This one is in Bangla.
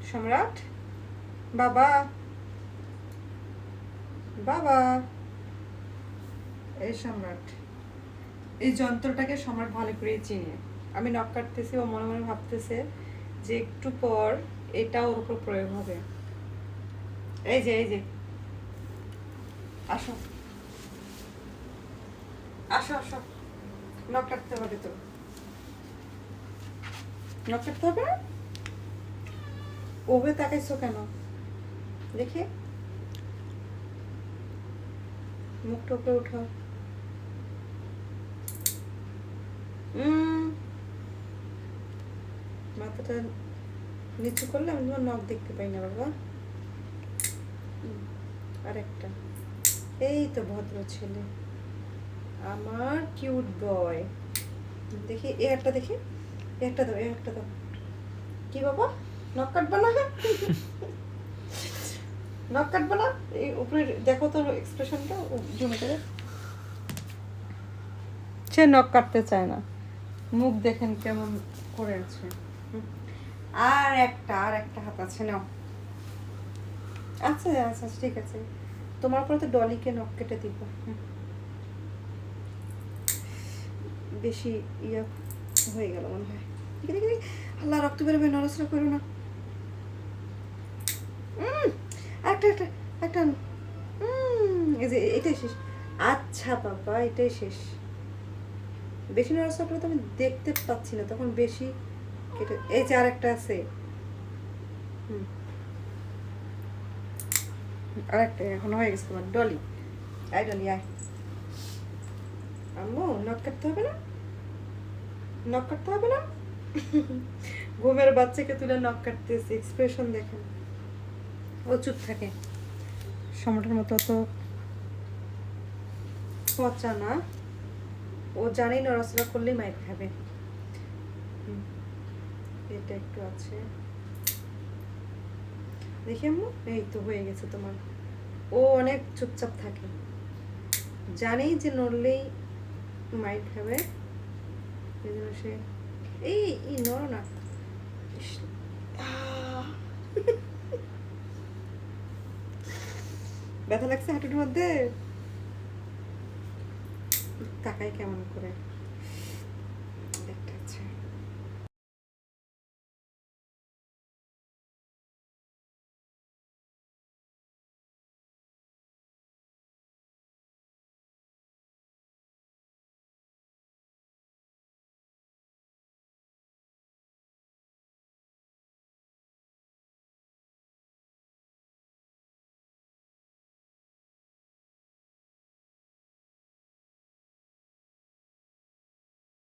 সম্রাট বাবা বাবা, এই সম্রাট, এই যন্ত্রটাকে সম্রাট ভালো করে চিনে। আমি নখ কাটতেছি, ও মনে মনে ভাবতেছে যে একটু পর এটা ওর উপর প্রয়োগ হবে। এই যে আসো আসো আসো, নখ কাটতে হবে তো, নখ কাটতে হবে না? ওভাবে তাকাইছো কেন দেখি, মুখটা উপরে উঠাও। মাথাটা নিচু করলে আমি তোমার নখ দেখতে পাই না বাবা। আরেকটা, এই তো ভদ্র ছেলে, আমার কিউট বয়। দেখি এ একটা, দেখি একটা দাও, একটা দাও। কি বাবা, নখ কাটবা না? নখ কাটবা না? এই উপরে দেখো তোর এক্সপ্রেশনটা জুম করে। সে নখ কাটতে চায় না, মুখ দেখেন কেমন করে আছে। আর একটা হাত আছে, নাও। আচ্ছা আচ্ছা ঠিক আছে, তোমার পরে তো ডলিকে নখ কেটে দিব। বেশি ইয়ে হয়ে গেল মনে হয়। দেখি দেখি, আল্লাহ রক্ত বেরোবে, নড়াচড়া করো না। একটা একটা একটা, এই যে এটাই শেষ। আচ্ছা বাবা, এটাই শেষ। বেশি নড়াচড়া করলে তো আমি দেখতে পাচ্ছি না, তখন বেশি কেটে। এই যে আরেকটা আছে, আরেকটা এখন হয়ে গেছে তোমার। ডলি, আয় ডলি আয়। আম্মু নখ কাটতে হবে না, নখ কাটতে হবে না। ঘুমের বাচ্চাকে তুলে নখ কাটতেছে, এক্সপ্রেশন দেখেন। ও চুপ থাকে, সম্রাটের মতো অত পচা না। ও জানেই নড়াচড়া করলেই মাইর খাবে। এটা একটু আছে, দেখি আম্মু। এই তো হয়ে গেছে তোমার। ও অনেক চুপচাপ থাকে, জানেই যে নড়লেই মাইর খাবে, এই জন্য সে এই নড়ো না। ব্যথা লাগছে হাঁটুর মধ্যে, তাকাই কেমন করে।